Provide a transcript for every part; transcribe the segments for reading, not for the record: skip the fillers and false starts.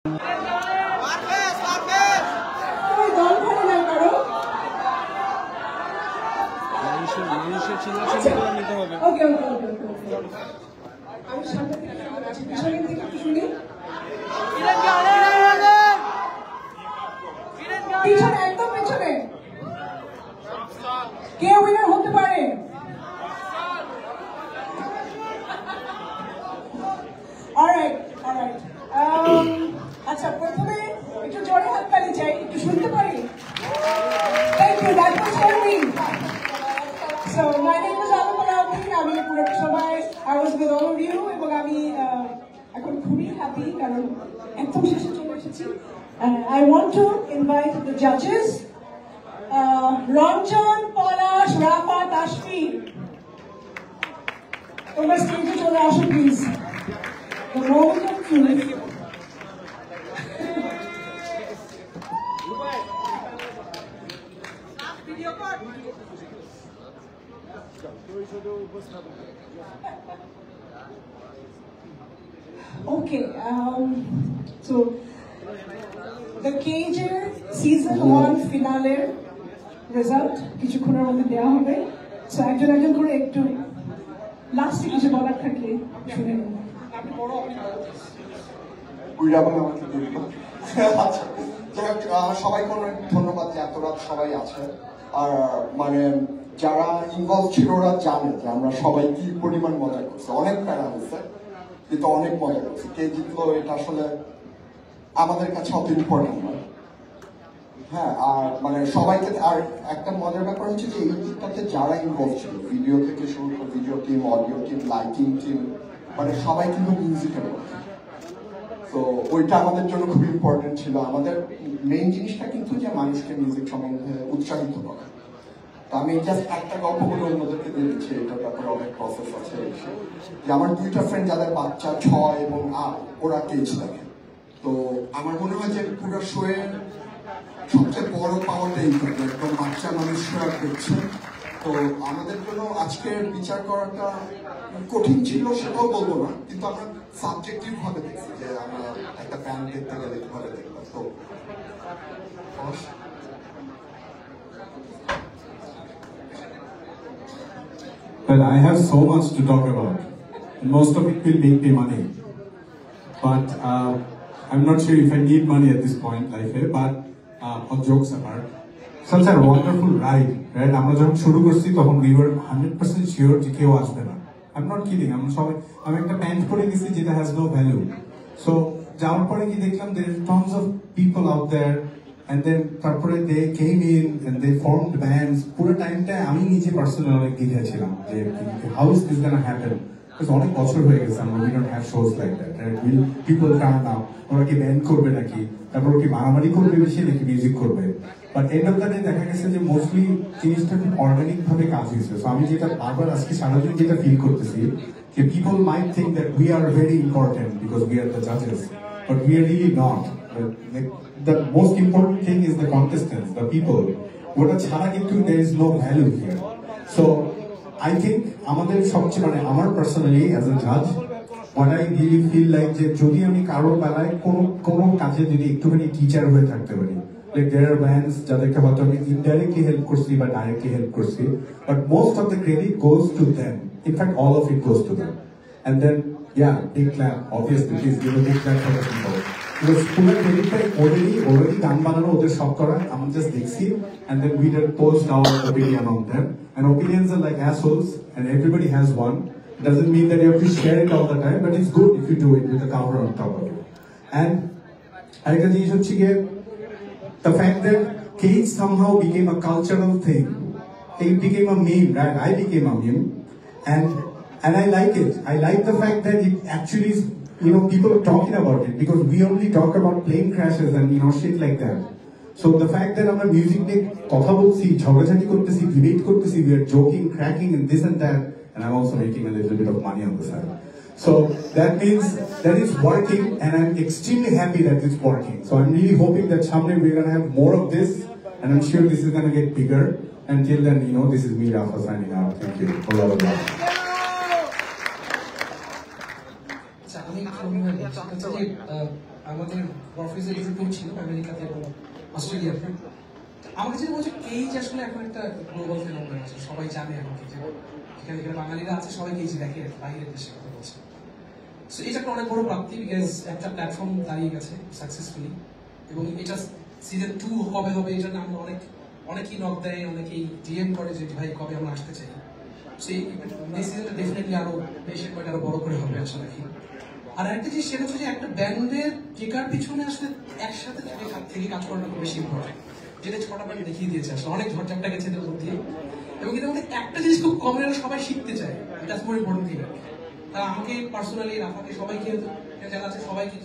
কে winner হতে পারে? Alright alright আচ্ছা প্রথমে একটু জোরে হাততালি চাই, একটু শুনতে পারি? Thank you, that was for me. So my name is Alamuddin. আমি পুরোটা সময় I was with all of you এবং আমি এখন খুবই হ্যাপি কারণ একদম শেষে চলে এসেছি। I want to invite the জাজেস রঞ্জন, পলাশ, রাফা, তাশফি, তোমরা স্টেজে চলে আসো please. The moment of truth. Okay, so the Cager season 1 finale result কিছুক্ষণের মধ্যে দেওয়া হবে। সো একজন একজন করে একটু লাস্টে কিছু বলার থাকলে শুনে নেব। সবাইকে অনেক ধন্যবাদ যে এত রাত সবাই আছে। আর মানে যারা ইনভলভ ছিল ওরা জানে যে আমরা সবাই কি পরিমাণ মজা করছি, অনেক প্যারা হয়েছে কিন্তু অনেক মজা করছি। কে জিতলো এটা আসলে আমাদের কাছে অত ইম্পর্টেন্ট নয়। হ্যাঁ, আর মানে সবাইকে, আর একটা মজার ব্যাপার হচ্ছে যে এই দিকটাতে যারা ইনভলভ ছিল, ভিডিও থেকে শুরু করে video team, audio team, lighting team, মানে সবাই কিন্তু মিউজিকের মধ্যে। তো ওইটা আমাদের জন্য খুব ইম্পর্টেন্ট ছিল। আমাদের মেইন জিনিসটা কিন্তু যে মানুষকে মিউজিক সম্বন্ধে উৎসাহিত করা। তো আমি জাস্ট একটা গল্প বলে অন্যদেরকে দিয়ে দিচ্ছি, এটার ব্যাপারে অনেক প্রসেস আছে। যে আমার দুইটা ফ্রেন্ড যাদের বাচ্চা 6 এবং 8, ওরা কেজ দেখে। তো আমার মনে হয় যে পুরো শোয়ের সবচেয়ে বড় পাওয়াটা এই থাকে, একদম বাচ্চা মানুষরা দেখছে। তো আমাদের জন্য আজকের বিচার করাটা কঠিন ছিল সেটাও বলবো না, কিন্তু আমরা সাবজেক্টিভ ভাবে দেখছি যে আমরা একটা ব্যান্ড দেখতে গেলে কিভাবে দেখলাম। তো Well, I have so much to talk about. Most of it will make me money. But I'm not sure if I need money at this point in life, but all jokes apart, such a wonderful ride, right? আমরা যখন শুরু করছি তখন we were 100% sure যে কেউ আসবে না। I'm not kidding. আমি একটা প্যান্ট পরে গেছি যেটা has no value. So যাওয়ার পরে কি দেখলাম there are tons of people out there, and then তারপরে they came in and they formed bands. পুরো টাইমটা আমি নিজে পার্সোনালি অনেক দ্বিধায় ছিলাম যে how is this gonna happen? Because অনেক বছর হয়ে গেছে আমরা we don't have shows like that, right? Will people turn up? ওরা কি ব্যান্ড করবে নাকি, তারপর কি মারামারি করবে বেশি নাকি মিউজিক করবে? But end of the day দেখা গেছে যে মোস্টলি জিনিসটা খুব অর্গানিক ভাবে কাজ হয়েছে। সো আমি যেটা বারবার আজকে সারাদিন যেটা ফিল করতেছি যে people might think that we are very important because we are the জাজেস, but we are really not. The most important thing is the contestants, the people. ওটা ছাড়া কিন্তু there is no value here. So I think আমাদের সবচেয়ে মানে আমার personally as a জাজ what I really feel like যে যদি আমি কারোর বেলায় কোনো কাজে যদি একটুখানি টিচার হয়ে থাকতে পারি, like there are bands যাদেরকে হয়তো আমি indirectly help করছি বা directly help করছি, but most of the credit goes to them. In fact, all of it goes to them. And then yeah, big clap, obviously, please give a big clap for the people. Because পুরো ক্রেডিটটা already গান বানানো ওদের সব করা, আমি just দেখছি and then we did post our opinion on them, and opinions are like assholes and everybody has one. Doesn't mean that you have to share it all the time, but it's good if you do it with a cover on top of it. And arekta jinish hocche ge the fact that Cage somehow became a cultural thing. It became a meme, right? I became a meme, and I like it. I like the fact that it actually, you know, people are talking about it, because we only talk about plane crashes and shit like that. So the fact that আমরা music নিয়ে কথা বলছি, ঝগড়াঝাটি করতেছি, debate করতেছি, we are joking, cracking and this and that. And I'm also making a little bit of money on the side. So that means that it's working, and I'm extremely happy that it's working. So I'm really hoping that someday we're going to have more of this, and I'm sure this is going to get bigger. Until then, this is me, Rafa, signing out. Thank you. আমাদের অফিসে কিছু tour ছিল আমেরিকাতে এবং অস্ট্রেলিয়াতে। আমার কাছে বলছে কেজ আসলে এখন একটা গ্লোবাল ফেনোমেনন আছে, সবাই জানে এখন কি যেখানে যেখানে বাঙালিরা আছে সবাই কেজ দেখে বাইরের দেশে কথা বলছে। সো এটা একটা অনেক বড় প্রাপ্তি, বিকজ একটা প্ল্যাটফর্ম দাঁড়িয়ে গেছে সাকসেসফুলি, এবং এটা সিজন 2 কবে হবে এটা আমরা অনেকেই নক দেয়, অনেকেই ডিএম করে যে ভাই কবে আমরা আসতে চাই। সেই সিজনটা ডেফিনেটলি আরো বেশি করে আরো বড় করে হবে আশা রাখি। আর একটা জিনিস সেটা হচ্ছে যে একটা ব্যান্ডের টেকার পিছনে আসলে একসাথে থেকে কাজ করাটা খুব বেশি ইম্পর্টেন্ট, যেটা ছটা ব্যান্ড দেখিয়ে দিয়েছে আসলে অনেক ঝড়ঝাপটা গেছে এদের মধ্যে, এবং এদের মধ্যে একটা জিনিস খুব কমন সবাই শিখতে চায়, এটা মোর ইম্পর্টেন্ট থিং। তা আমাকে পার্সোনালি রাফাকে সবাইকে যারা আছে সবাইকে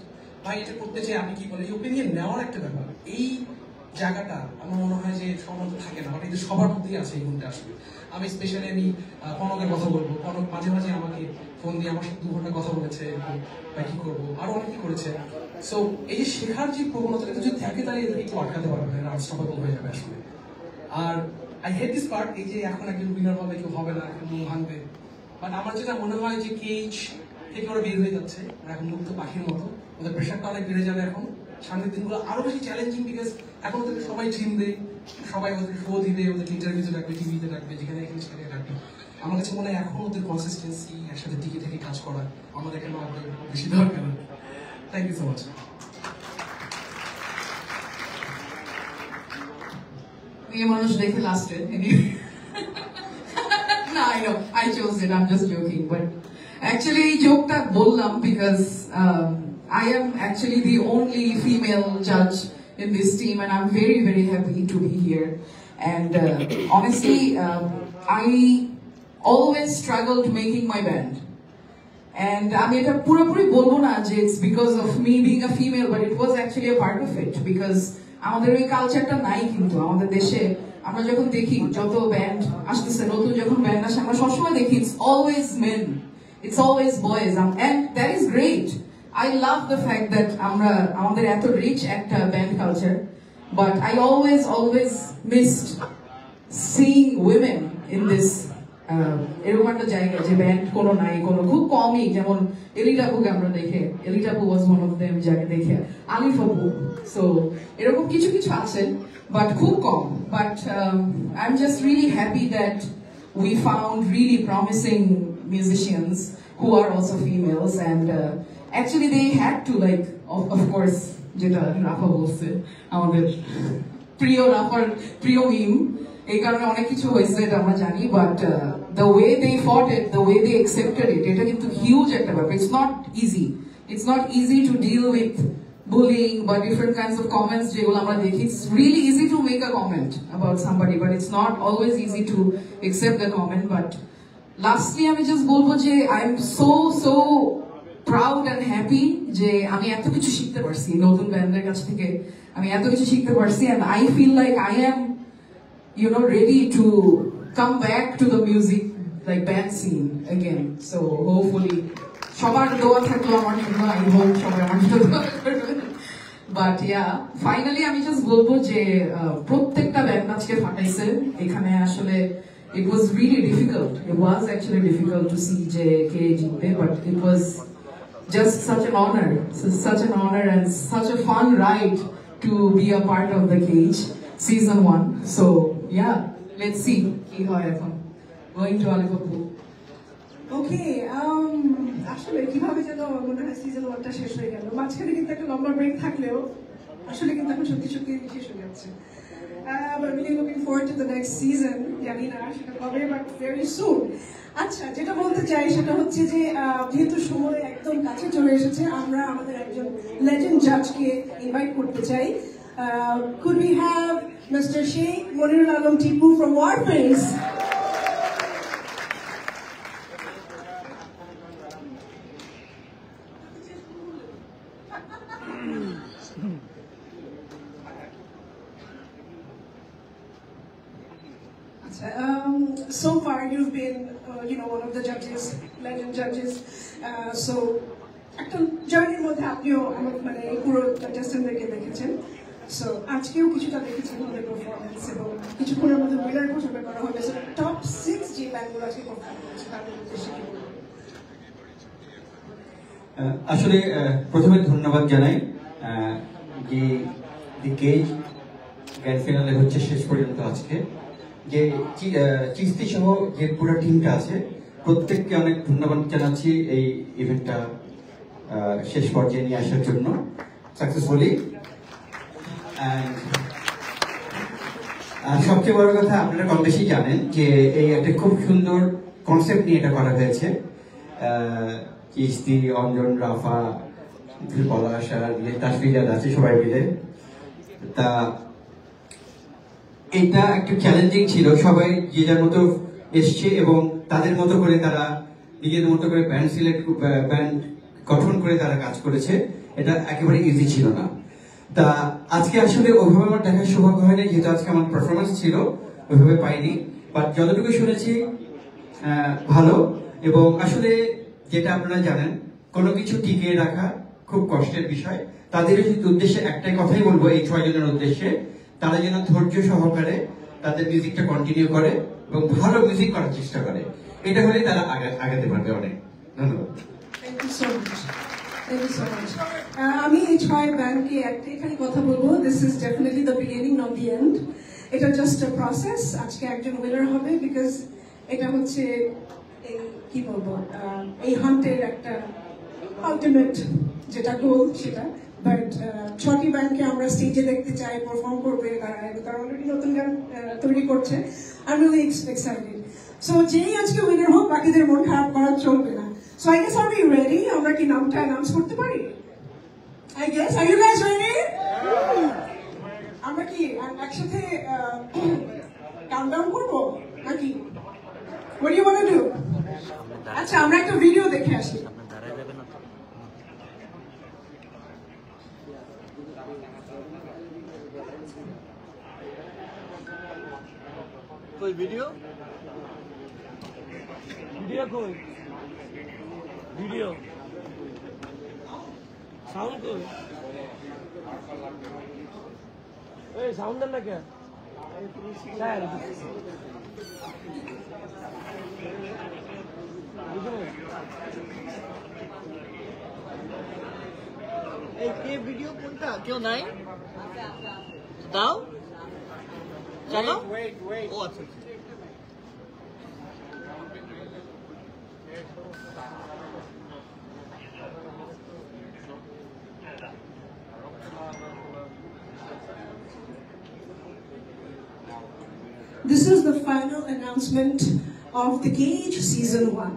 ভাই এটা করতে চাই আমি কি বলে এই ওপিনিয়ন নেওয়ার একটা ব্যাপার, এই জায়গাটা আমার মনে হয় যে সবার মধ্যে থাকে না, বাট কিন্তু সবার মধ্যেই আছে এই গুণটা আসলে। আমি স্পেশালি আমি কনকের কথা বলবো, কনক মাঝে মাঝে আমাকে ফোন দিয়ে আমার সাথে 2 ঘন্টা কথা বলেছে বা কি করবো, আরো অনেকে করেছে। সো এই যে শেখার যে প্রবণতা যদি থাকে তাহলে এদেরকে একটু আটকাতে পারবে না, আনস্টপেবল হয়ে যাবে আসলে। আর আই হেট দিস পার্ট, এই যে এখন একজন উইনার হবে কেউ হবে না, এখন মন ভাঙবে, বাট আমার যেটা মনে হয় যে কেজ থেকে ওরা বের হয়ে যাচ্ছে, ওরা এখন মুক্ত পাখির মতো, ওদের প্রেশারটা অনেক বেড়ে যাবে এখন, সামনের দিনগুলো আরো বেশি চ্যালেঞ্জিং, বিকজ এখন ওদেরকে সবাই চিনবে, সবাই ওদের শো দিবে, ওদের ইন্টারভিউতে ডাকবে, টিভিতে ডাকবে, যেখানে এখানে সেখানে ডাকবে। আমার কাছে মনে হয় এখন ওদের কনসিস্টেন্সি একসাথে টিকে থেকে কাজ করা আমাদের কেন বেশি দরকার। Thank you so much. মেয়ে মানুষ দেখে লাস্টে No, I know. I chose it. I'm just joking. But actually, এই jokeটা বললাম because I am actually the only female judge in this team, and I'm very, very happy to be here. And honestly, I always struggled making my band. And আমি এটা পুরোপুরি বলবো না যে it's because of me being a female, but it was actually a part of it because আমাদের ওই কালচারটা নাই কিন্তু আমাদের দেশে। আমরা যখন দেখি যত ব্যান্ড আসতেছে, নতুন যখন ব্যান্ড আসে আমরা সবসময় দেখি it's always men, it's always boys, and that is great. I love the fact that আমরা আমাদের এত রিচ একটা band culture, but I always missed seeing women in this এরকম একটা জায়গা যে ব্যান্ড কোনো নাই, কোনো খুব কমই, যেমন এলিটাপুকে আমরা দেখে, এলিটাপু ওয়াজ ওয়ান অফ দেম যাকে দেখে, আলিফ আপু, সো এরকম কিছু কিছু আছে বাট খুব কম। But I am just really happy that we found really promising musicians who are also females, and actually they had to, like, of course যেটা রাফা বলছে আমাদের প্রিয় রাফার প্রিয় মিম, এই কারণে অনেক কিছু হয়েছে এটা আমরা জানি, but the way they fought it, the way they accepted it, এটা কিন্তু হিউজ একটা ব্যাপার। It's not easy to deal with bullying বা different kinds of comments যেগুলো আমরা দেখি। It's really easy to make a comment about somebody, but it's not always easy to accept the comment. But lastly আমি just বলবো যে I am so proud and happy যে আমি এত কিছু শিখতে পারছি নতুন ব্যান্ডের কাছ থেকে, আমি এত কিছু শিখতে পারছি, and I feel like I am ready to come back to the music, like band scene again. So hopefully সবার দোয়া থাকলো আমার জন্য, I hope সবাই আমার জন্য দোয়া করবেন। But yeah, finally আমি just বলবো যে প্রত্যেকটা ব্যান্ড আজকে ফাটাইছে এখানে। আসলে it was really difficult, it was actually difficult to see যে কে জিতবে, but it was just such an honor and such a fun ride to be a part of the Cage season 1. So yeah, let's see কি হয় এখন। Going to Alipurduar. Okay, আসলে কিভাবে যেন মনে হয় সিজন 1টা শেষ হয়ে গেল, মাঝখানে কিন্তু একটা লম্বা ব্রেক থাকলেও আসলে কিন্তু এখন সত্যি শেষ হয়ে যাচ্ছে। But really looking forward to the next season. জানি না সেটা কবে, but very soon. আচ্ছা, যেটা বলতে চাই সেটা হচ্ছে যে যেহেতু সময় একদম কাছে চলে এসেছে, আমরা আমাদের একজন লেজেন্ড জাজকে ইনভাইট করতে চাই। Could we have Mr. Sheikh Monirul Alam Tipu from Warface? So far you've been, one of the judges, legend judges. So একটা জার্নির মধ্যে আপনিও মানে পুরো কন্টেস্টেন্টদেরকে দেখেছেন। সো আজকেও কিছুটা দেখেছেন ওদের পারফরমেন্স, এবং কিছুক্ষণের মধ্যে উইনার ঘোষণা করা হবে। সো টপ 6 যে ব্যান্ডগুলো আজকে পারফর্ম করেছে তাদের উদ্দেশ্যে কি বলবেন? আসলে প্রথমে ধন্যবাদ জানাই যে দি কেজ গ্র্যান্ড ফিনালে হচ্ছে শেষ পর্যন্ত আজকে, যে চিস্তি সহ যে পুরো টিমটা আছে প্রত্যেককে অনেক ধন্যবাদ জানাচ্ছি এই ইভেন্টটা শেষ পর্যায়ে নিয়ে আসার জন্য সাকসেসফুলি। আর সবচেয়ে বড় কথা, আপনারা কম বেশি জানেন যে এই একটা খুব সুন্দর কনসেপ্ট নিয়ে এটা করা হয়েছে। চিস্তি, অঞ্জন, রাফা, পলাশ আর তাসফিজাদ আছে সবাই মিলে। তা এটা একটু চ্যালেঞ্জিং ছিল, সবাই যে যার মতো এসছে এবং তাদের মতো করে তারা নিজেদের মতো করে ব্যান্ড গঠন করে তারা কাজ করেছে। এটা একেবারে ইজি ছিল না। তা আজকে আসলে ওইভাবে আমার দেখার সৌভাগ্য হয়নি, যেহেতু আজকে আমার পারফরমেন্স ছিল ওইভাবে পাইনি, বাট যতটুকু শুনেছি ভালো। এবং আসলে যেটা আপনারা জানেন, কোনো কিছু টিকিয়ে রাখা খুব কষ্টের বিষয়। তাদের উদ্দেশ্যে একটাই কথাই বলবো, এই 6 জনের উদ্দেশ্যে, তারা যেন ধৈর্য সহকারে তাদের মিউজিকটা কন্টিনিউ করে এবং ভালো মিউজিক করার চেষ্টা করে। এটা হলে তারা আগাতে পারবে অনেক। ধন্যবাদ। Thank you so much. Thank you so much. আমি এই 6 ব্যান্ডকে একটাই খালি কথা বলবো, this is definitely the beginning of the end. এটা জাস্ট আ প্রসেস। আজকে একজন উইনার হবে বিকজ এটা হচ্ছে কি বলবো, এই হান্টের একটা আলটিমেট যেটা গোল সেটা। বাট 6টি ব্যান্ডকে আমরা স্টেজে দেখতে চাই, পারফর্ম করবে, তারা অলরেডি নতুন গান তৈরি করছে। I am really excited. So যেই আজকে উইনার হোক, বাকিদের মন খারাপ করা চলবে না। So I guess, are we ready? আমরা কি নামটা অ্যানাউন্স করতে পারি? I guess, are you guys ready? আমরা কি একসাথে কাউন্টডাউন করবো নাকি? What do you want to do? আচ্ছা, আমরা একটা ভিডিও দেখে আসি। कोई वीडियो कोई वीडियो साउंड कोई साउंड ना क्या वीडियो কোনটা কেউ নাই দাও চলো ও আচ্ছা This is the final announcement of The Cage Season 1.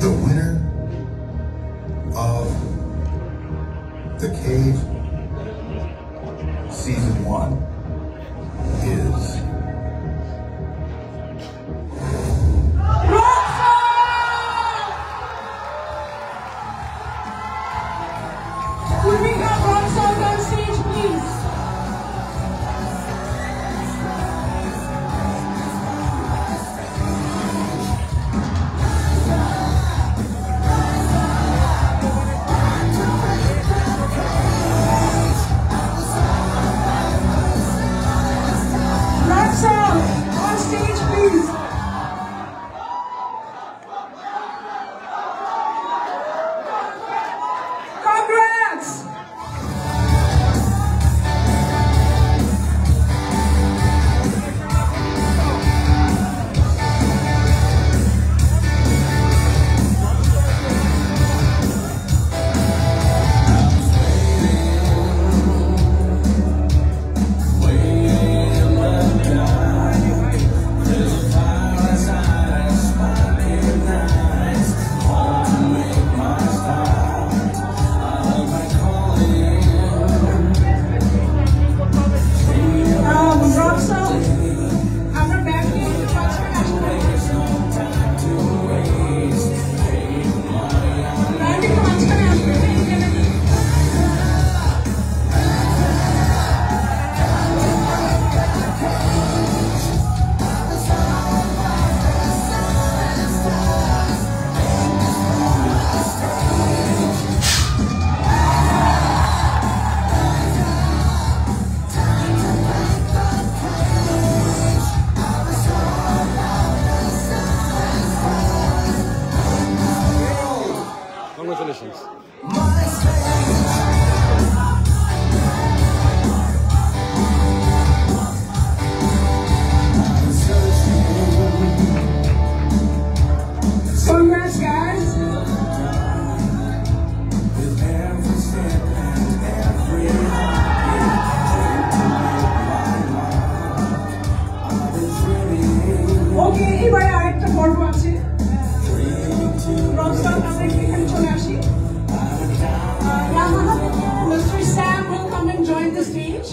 The winner of The Cage Season 1 is Could we have Roxanne on stage, please? Roxanne, on stage, please. Congrats! the stage.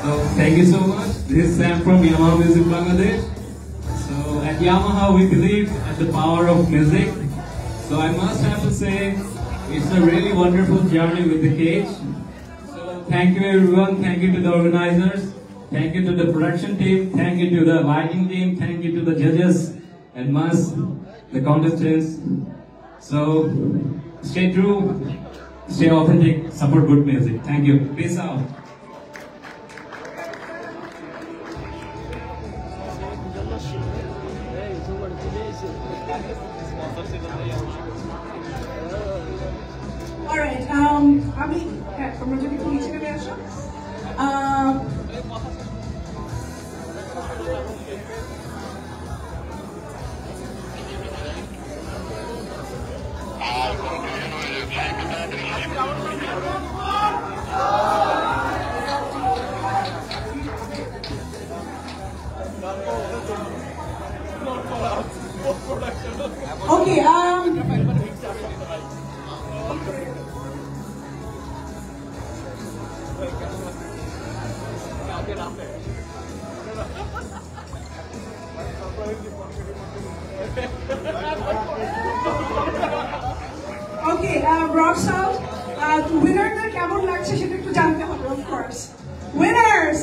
So thank you so much. This is Sam from Yamaha Music Bangladesh. So at Yamaha we believe at the power of music. So I must have to say it's a really wonderful journey with the Cage. So thank you everyone, thank you to the organizers, thank you to the production team, thank you to the lighting team, thank you to the judges, and must the contestants. So stay true, stay authentic, support good music. Thank you. Peace out. Alright, আমি হ্যাঁ তোমরা যদি একটু নিচে নেমে আসো Okay, Okay, rock sound. Winner কেমন লাগছে সেটা একটু জানতে হবে, of course. Winners.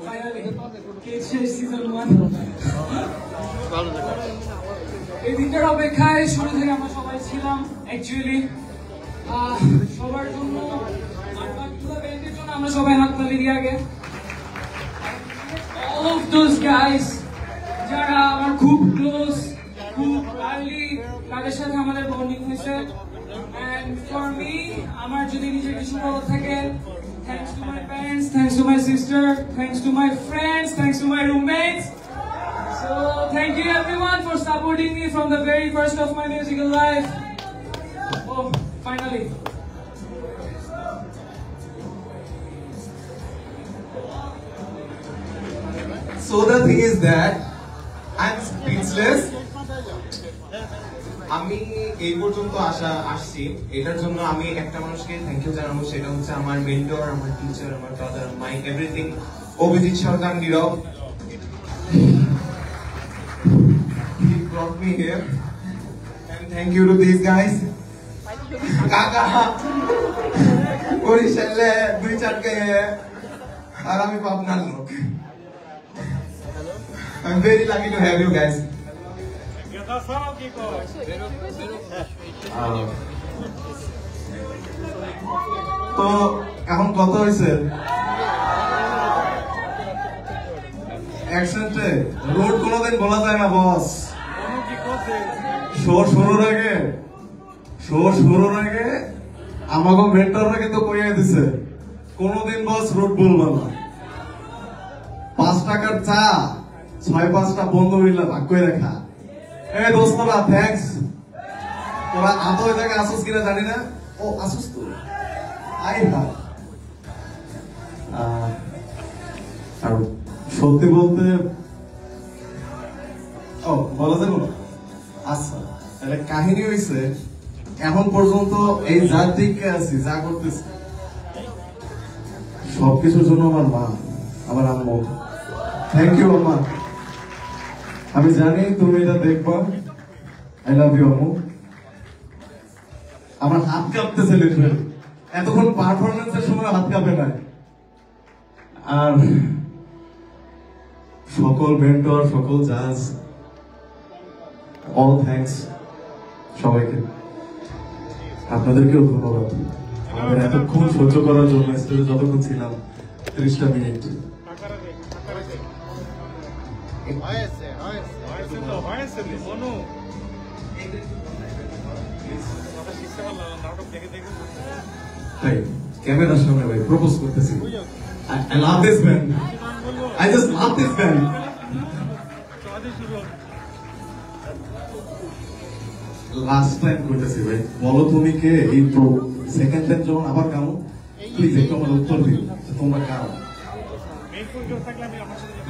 Finally, Cage season 1. এই দিনটার অপেক্ষায় শুরু থেকে আমরা সবাই ছিলাম অ্যাকচুয়ালি সবার জন্য আমরা সবাই হাততালি দিয়ে আগে all of those guys যারা আমার খুব ক্লোজ খুব আর্লি তাদের সাথে আমাদের বন্ডিং হয়েছে and for me আমার যদি নিজের কিছু বলার থাকে thanks to my parents, thanks to my sister, thanks to my friends, thanks to my roommates. So thank you everyone for supporting me from the very first of my musical life. Oh, finally. So the thing is that I'm speechless. আমি এই পর্যন্ত আসছি এটার জন্য আমি একটা মানুষকে thank you জানাবো, সেটা হচ্ছে আমার মেন্টর, আমার টিচার, আমার brother, my everything, Abhijit Sarkar নীরব। He brought me here and thank you to these guys. কাকা বরিশালে 2-4 গায়ে আর আমি পাবনার লোক। I'm very lucky to have you guys. তো এখন কত হয়েছে অ্যাকসেন্টে রোড কোনোদিন বলা যায় না বস। শো শুরুর আগে আমাকে মেন্টররা কিন্তু কইয়া দিছে কোনোদিন বস রোড বলবো না। 5 টাকার চা 6-5টা বন্ধু মিলে ভাগ করে রাখা। এই দোস্তরা থ্যাঙ্কস, তোরা আত ওই জায়গায় আসুস কিনা জানি না, ও আসুস তো আই হ্যাঁ। আর সত্যি বলতে ও বলা যাবে না। আচ্ছা তাহলে কাহিনী হয়েছে এখন পর্যন্ত এই যার দিকে আছি যা করতেছি সবকিছুর জন্য আমার মা, আমার আম্মু। থ্যাংক ইউ আম্মা, আমি জানি তুমি এটা দেখবা। আই লাভ ইউ আম্মু। আমার হাত কাঁপতেছে লিটারালি, এতক্ষণ পারফরমেন্সের সময় হাত কাঁপে নাই। আর সকল মেন্টর, সকল জাজ, অল থ্যাঙ্কস সবাইকে। আপনাদেরকেও ধন্যবাদ আমাদের এতক্ষণ সহ্য করার জন্য, স্টেজে যতক্ষণ ছিলাম 30টা মিনিট। ক্যামেরার সামনে ভাই প্রপোজ করতেছি। I love this man. I just love this man. Last time করতেছি ভাই, বলো তুমি কে ইন্ট্রো, সেকেন্ড টাইম যখন আবার গাও প্লিজ একটু আমার উত্তর দিও তোমরা গাও।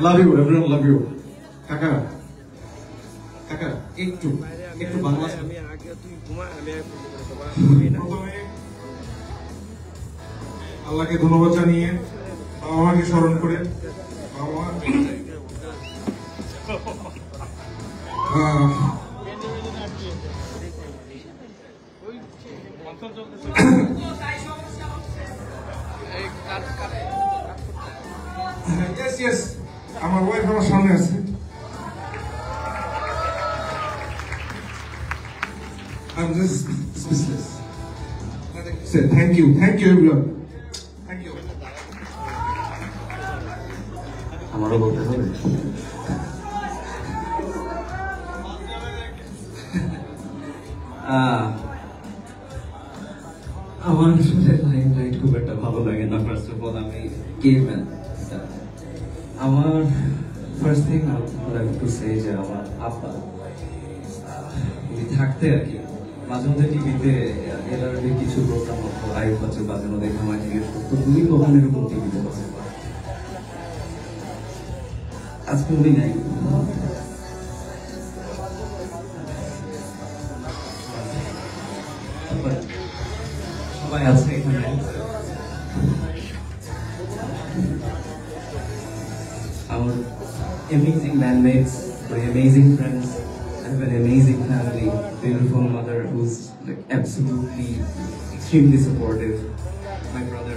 Love you everyone, love you. কাকা কাকা একটু একটু বাংলা। আল্লাহকে ধন্যবাদ জানিয়ে বাবা মাকে স্মরণ করে বাবা মা আমার ওয়াইফ আমার সামনে আছে। I'm just speechless. Nothing to say. Thank you everyone. Thank you. আমারও বলতে হবে। আমার আসলে লাইট খুব একটা ভালো লাগে না। ফার্স্ট অফ অল আমি কেভম্যান। আমার first thing I would to say যে আমার আব্বা উনি থাকতে আর কি মাঝে মধ্যে টিভিতে এলার্জি কিছু প্রোগ্রাম হতো, লাইভ হচ্ছে, মাঝে মধ্যে আমার জিজ্ঞেস করতো তুমি কখন এরকম টিভিতে বসে, আজকে উনি নাই। সবাই আছে এখানে, our amazing bandmates, my amazing friends. I have an amazing family, beautiful mother who's like absolutely extremely supportive. My brother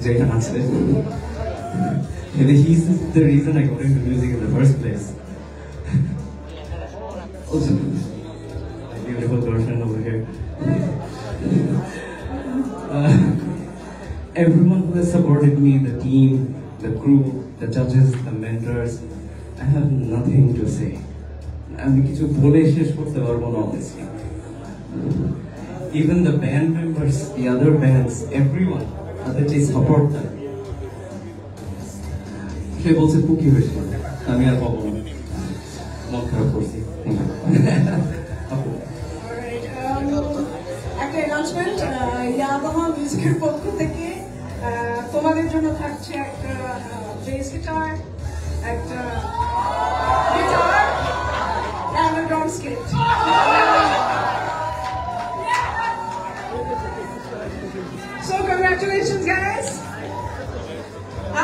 Jayhan Ansel, and he's the reason I got into music in the first place. Also, my beautiful girlfriend over here. Everyone who has supported me, the team, the crew, the judges, the mentors, I have nothing to say. আমি কিছু বলে শেষ করতে পারবো না honestly. Even the band members, the other bands, everyone, they support them. সে বলছে পুকি হয়েছে, আমি আর পাবো না, মন খারাপ করছি। একটা অ্যানাউন্সমেন্ট, ইয়ামাহা মিউজিকের পক্ষ থেকে তোমাদের জন্য থাকছে একটা বেস গিটার, একটা guitar and a drum kit. So congratulations guys.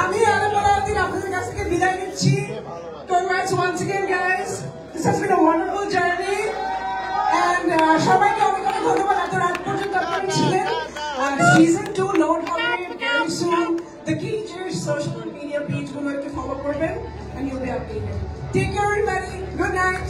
আমি আলাদিন আপনাদের কাছ থেকে বিদায় নিচ্ছি। Congrats once again guys. This has been a wonderful journey and সবাইকে অনেক অনেক ধন্যবাদ এত রাত পর্যন্ত আপনারা ছিলেন। Season 2 load হবে very soon. The Cages social media page গুলো একটু follow করবেন and you'll be updated. Take care everybody. Good night.